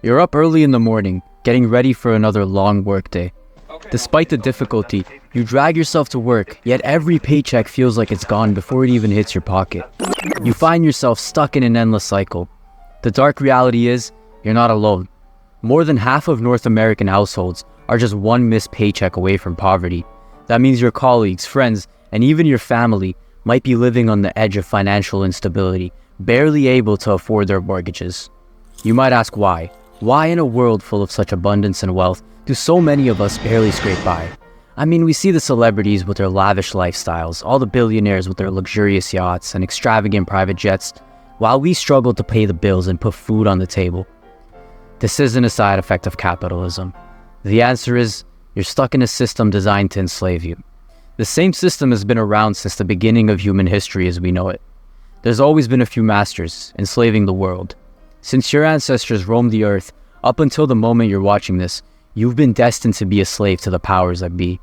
You're up early in the morning, getting ready for another long workday. Despite the difficulty, you drag yourself to work, yet every paycheck feels like it's gone before it even hits your pocket. You find yourself stuck in an endless cycle. The dark reality is, you're not alone. More than half of North American households are just one missed paycheck away from poverty. That means your colleagues, friends, and even your family might be living on the edge of financial instability, barely able to afford their mortgages. You might ask why. Why in a world full of such abundance and wealth do so many of us barely scrape by? I mean, we see the celebrities with their lavish lifestyles, all the billionaires with their luxurious yachts and extravagant private jets, while we struggle to pay the bills and put food on the table. This isn't a side effect of capitalism. The answer is, you're stuck in a system designed to enslave you. The same system has been around since the beginning of human history as we know it. There's always been a few masters enslaving the world. Since your ancestors roamed the earth, up until the moment you're watching this, you've been destined to be a slave to the powers that be.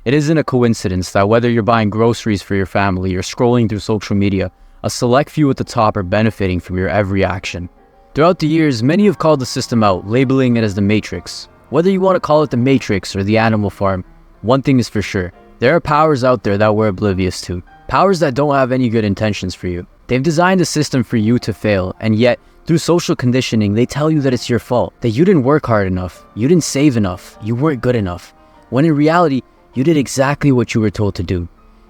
It isn't a coincidence that whether you're buying groceries for your family or scrolling through social media, a select few at the top are benefiting from your every action. Throughout the years, many have called the system out, labeling it as the Matrix. Whether you want to call it the Matrix or the Animal Farm, one thing is for sure. There are powers out there that we're oblivious to. Powers that don't have any good intentions for you. They've designed a system for you to fail, and yet, through social conditioning, they tell you that it's your fault, that you didn't work hard enough, you didn't save enough, you weren't good enough, when in reality, you did exactly what you were told to do.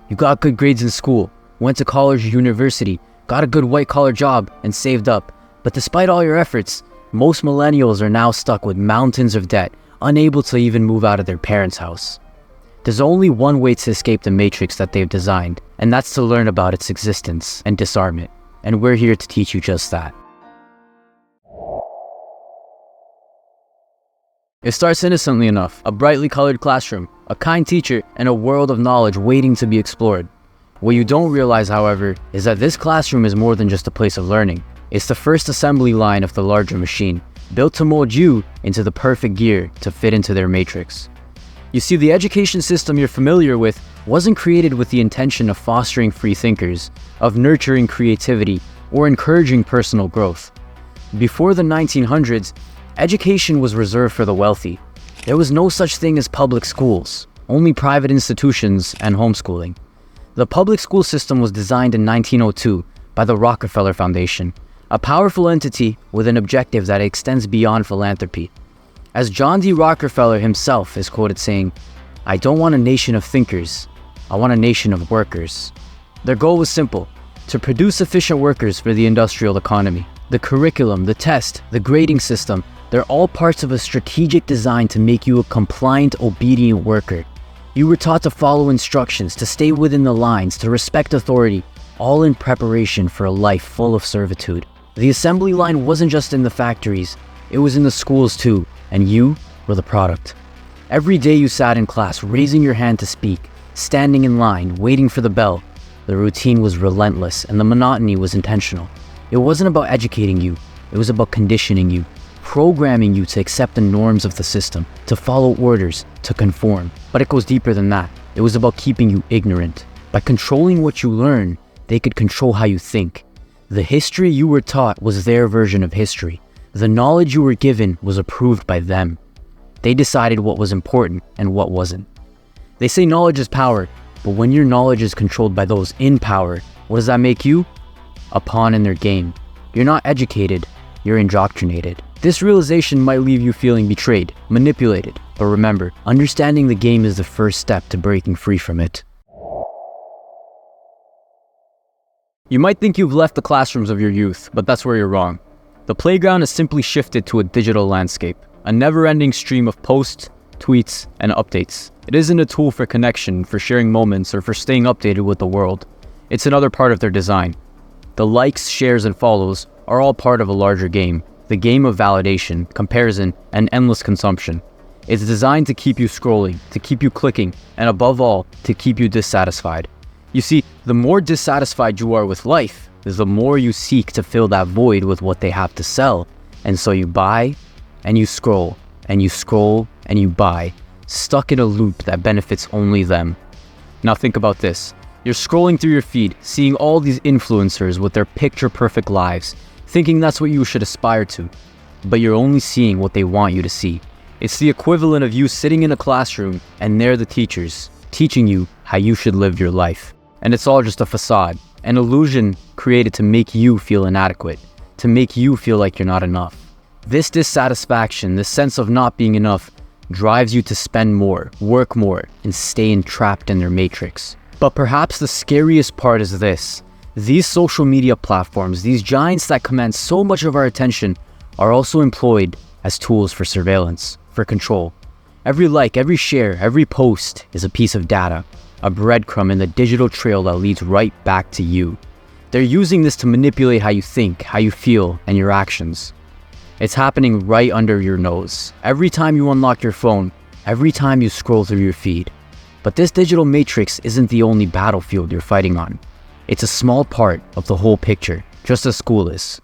You got good grades in school, went to college or university, got a good white-collar job, and saved up. But despite all your efforts, most millennials are now stuck with mountains of debt, unable to even move out of their parents' house. There's only one way to escape the matrix that they've designed, and that's to learn about its existence and disarm it. And we're here to teach you just that. It starts innocently enough, a brightly colored classroom, a kind teacher, and a world of knowledge waiting to be explored. What you don't realize, however, is that this classroom is more than just a place of learning. It's the first assembly line of the larger machine, built to mold you into the perfect gear to fit into their matrix. You see, the education system you're familiar with wasn't created with the intention of fostering free thinkers, of nurturing creativity, or encouraging personal growth. Before the 1900s, education was reserved for the wealthy. There was no such thing as public schools, only private institutions and homeschooling. The public school system was designed in 1902 by the Rockefeller Foundation, a powerful entity with an objective that extends beyond philanthropy. As John D. Rockefeller himself is quoted saying, "I don't want a nation of thinkers, I want a nation of workers." Their goal was simple, to produce efficient workers for the industrial economy. The curriculum, the test, the grading system, they're all parts of a strategic design to make you a compliant, obedient worker. You were taught to follow instructions, to stay within the lines, to respect authority, all in preparation for a life full of servitude. The assembly line wasn't just in the factories, it was in the schools too, and you were the product. Every day you sat in class, raising your hand to speak, standing in line, waiting for the bell. The routine was relentless and the monotony was intentional. It wasn't about educating you, it was about conditioning you, programming you to accept the norms of the system, to follow orders, to conform. But it goes deeper than that. It was about keeping you ignorant. By controlling what you learn, they could control how you think. The history you were taught was their version of history. The knowledge you were given was approved by them. They decided what was important and what wasn't. They say knowledge is power, but when your knowledge is controlled by those in power, what does that make you? A pawn in their game. You're not educated, you're indoctrinated. This realization might leave you feeling betrayed, manipulated, but remember, understanding the game is the first step to breaking free from it. You might think you've left the classrooms of your youth, but that's where you're wrong. The playground has simply shifted to a digital landscape, a never-ending stream of posts, tweets, and updates. It isn't a tool for connection, for sharing moments, or for staying updated with the world. It's another part of their design. The likes, shares, and follows are all part of a larger game, the game of validation, comparison, and endless consumption. It's designed to keep you scrolling, to keep you clicking, and above all, to keep you dissatisfied. You see, the more dissatisfied you are with life, the more you seek to fill that void with what they have to sell. And so you buy, and you scroll, and you scroll, and you buy, stuck in a loop that benefits only them. Now think about this. You're scrolling through your feed, seeing all these influencers with their picture-perfect lives, thinking that's what you should aspire to. but you're only seeing what they want you to see. It's the equivalent of you sitting in a classroom and they're the teachers, teaching you how you should live your life. And it's all just a facade, an illusion created to make you feel inadequate, to make you feel like you're not enough. This dissatisfaction, this sense of not being enough, drives you to spend more, work more, and stay entrapped in their matrix. But perhaps the scariest part is this. These social media platforms, these giants that command so much of our attention, are also employed as tools for surveillance, for control. Every like, every share, every post is a piece of data, a breadcrumb in the digital trail that leads right back to you. They're using this to manipulate how you think, how you feel, and your actions. It's happening right under your nose. Every time you unlock your phone, every time you scroll through your feed. But this digital matrix isn't the only battlefield you're fighting on. It's a small part of the whole picture, just as school is.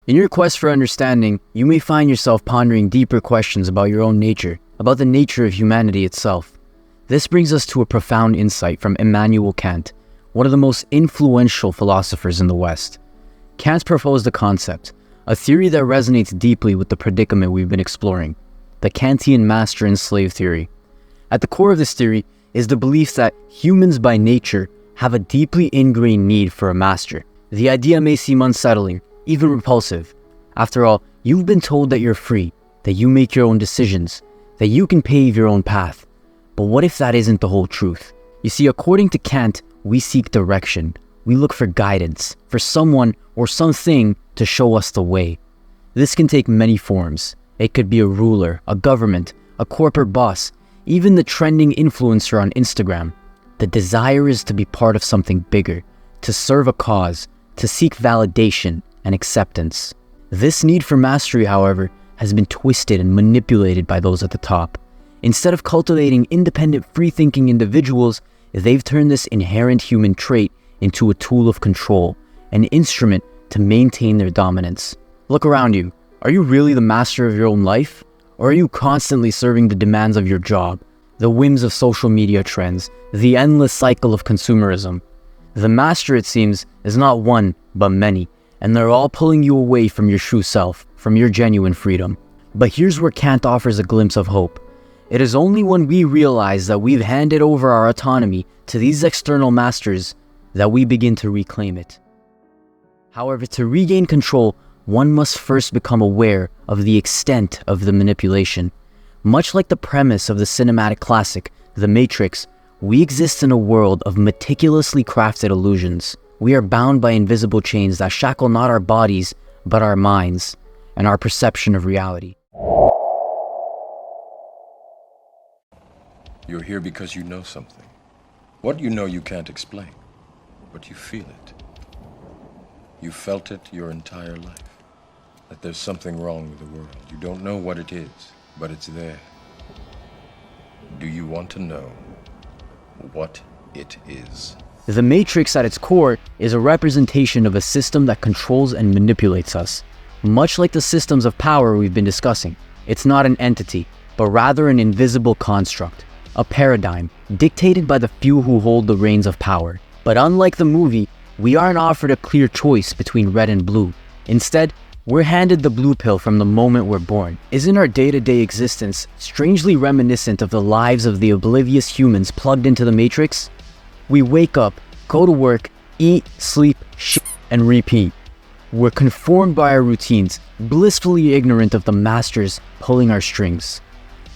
In your quest for understanding, you may find yourself pondering deeper questions about your own nature, about the nature of humanity itself. This brings us to a profound insight from Immanuel Kant, one of the most influential philosophers in the West. Kant proposed a concept, a theory that resonates deeply with the predicament we've been exploring, the Kantian master and slave theory. At the core of this theory is the belief that humans by nature have a deeply ingrained need for a master. The idea may seem unsettling, even repulsive. After all, you've been told that you're free, that you make your own decisions, that you can pave your own path. But what if that isn't the whole truth? You see, according to Kant, we seek direction. We look for guidance, for someone or something to show us the way. This can take many forms. It could be a ruler, a government, a corporate boss, even the trending influencer on Instagram. The desire is to be part of something bigger, to serve a cause, to seek validation and acceptance. This need for mastery, however, has been twisted and manipulated by those at the top. Instead of cultivating independent, free-thinking individuals, they've turned this inherent human trait into a tool of control, an instrument to maintain their dominance. Look around you. Are you really the master of your own life? Or are you constantly serving the demands of your job, the whims of social media trends, the endless cycle of consumerism? The master, it seems, is not one, but many, and they're all pulling you away from your true self, from your genuine freedom. But here's where Kant offers a glimpse of hope. It is only when we realize that we've handed over our autonomy to these external masters that we begin to reclaim it. However, to regain control, one must first become aware of the extent of the manipulation. Much like the premise of the cinematic classic, The Matrix, we exist in a world of meticulously crafted illusions. We are bound by invisible chains that shackle not our bodies, but our minds, and our perception of reality. You're here because you know something. What you know you can't explain, but you feel it. You felt it your entire life, that there's something wrong with the world. You don't know what it is, but it's there. Do you want to know what it is? The Matrix at its core is a representation of a system that controls and manipulates us. Much like the systems of power we've been discussing, it's not an entity, but rather an invisible construct, a paradigm dictated by the few who hold the reins of power. But unlike the movie, we aren't offered a clear choice between red and blue. Instead, we're handed the blue pill from the moment we're born. Isn't our day-to-day existence strangely reminiscent of the lives of the oblivious humans plugged into the Matrix? We wake up, go to work, eat, sleep, shit, and repeat. We're conformed by our routines, blissfully ignorant of the masters pulling our strings.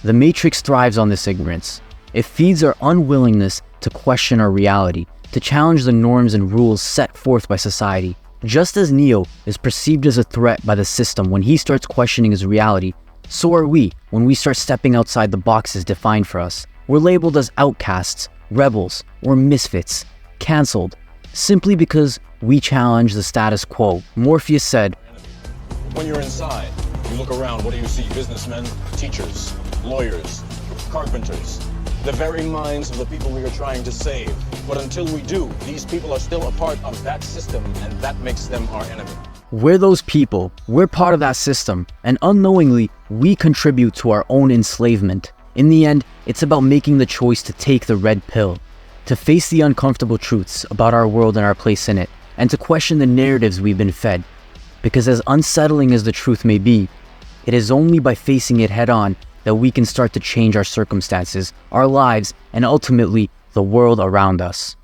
The Matrix thrives on this ignorance. It feeds our unwillingness to question our reality, to challenge the norms and rules set forth by society. Just as Neo is perceived as a threat by the system when he starts questioning his reality, so are we when we start stepping outside the boxes defined for us. We're labeled as outcasts, rebels, or misfits, cancelled, simply because we challenge the status quo. Morpheus said, "When you're inside, you look around, what do you see? Businessmen, teachers, lawyers, carpenters, the very minds of the people we are trying to save. But until we do, these people are still a part of that system, and that makes them our enemy." We're those people, we're part of that system, and unknowingly, we contribute to our own enslavement. In the end, it's about making the choice to take the red pill, to face the uncomfortable truths about our world and our place in it, and to question the narratives we've been fed. Because as unsettling as the truth may be, it is only by facing it head-on that we can start to change our circumstances, our lives, and ultimately, the world around us.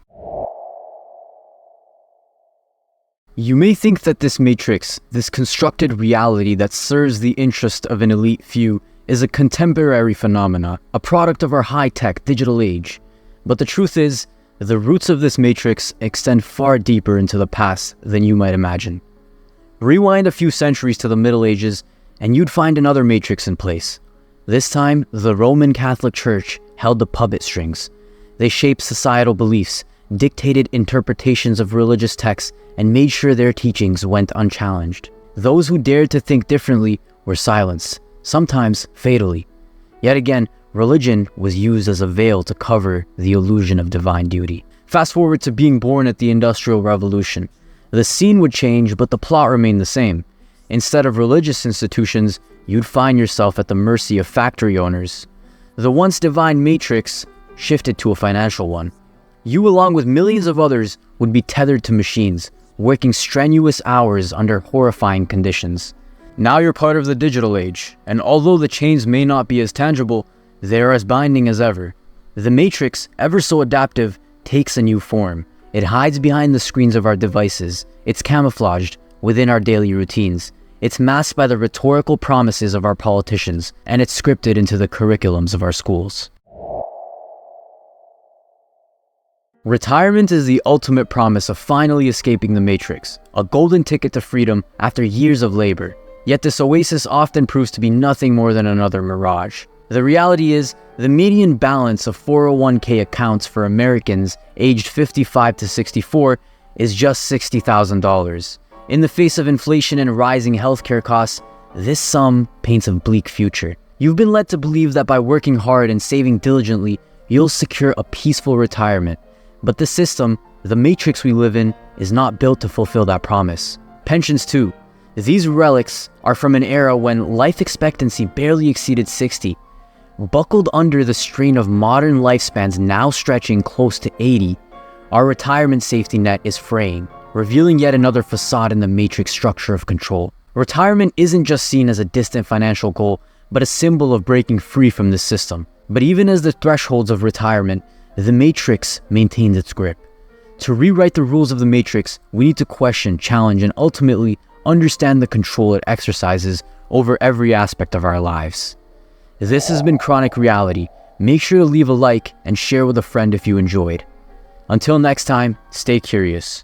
You may think that this matrix, this constructed reality that serves the interest of an elite few, is a contemporary phenomena, a product of our high-tech digital age. But the truth is, the roots of this matrix extend far deeper into the past than you might imagine. Rewind a few centuries to the Middle Ages, and you'd find another matrix in place. This time, the Roman Catholic Church held the puppet strings. They shaped societal beliefs, dictated interpretations of religious texts, and made sure their teachings went unchallenged. Those who dared to think differently were silenced, sometimes fatally. Yet again, religion was used as a veil to cover the illusion of divine duty. Fast forward to being born at the Industrial Revolution. The scene would change, but the plot remained the same. Instead of religious institutions, you'd find yourself at the mercy of factory owners. The once divine matrix shifted to a financial one. You, along with millions of others, would be tethered to machines, working strenuous hours under horrifying conditions. Now you're part of the digital age, and although the chains may not be as tangible, they're as binding as ever. The matrix, ever so adaptive, takes a new form. It hides behind the screens of our devices. It's camouflaged within our daily routines. It's masked by the rhetorical promises of our politicians, and it's scripted into the curriculums of our schools. Retirement is the ultimate promise of finally escaping the matrix, a golden ticket to freedom after years of labor. Yet this oasis often proves to be nothing more than another mirage. The reality is, the median balance of 401k accounts for Americans aged 55 to 64 is just $60,000. In the face of inflation and rising healthcare costs, this sum paints a bleak future. You've been led to believe that by working hard and saving diligently, you'll secure a peaceful retirement. But the system, the matrix we live in, is not built to fulfill that promise. Pensions too. These relics are from an era when life expectancy barely exceeded 60. Buckled under the strain of modern lifespans now stretching close to 80, our retirement safety net is fraying, revealing yet another facade in the matrix structure of control. Retirement isn't just seen as a distant financial goal, but a symbol of breaking free from this system. But even as the thresholds of retirement, the matrix maintains its grip. To rewrite the rules of the matrix, we need to question, challenge, and ultimately understand the control it exercises over every aspect of our lives. This has been Chronic Reality. Make sure to leave a like and share with a friend if you enjoyed. Until next time, stay curious.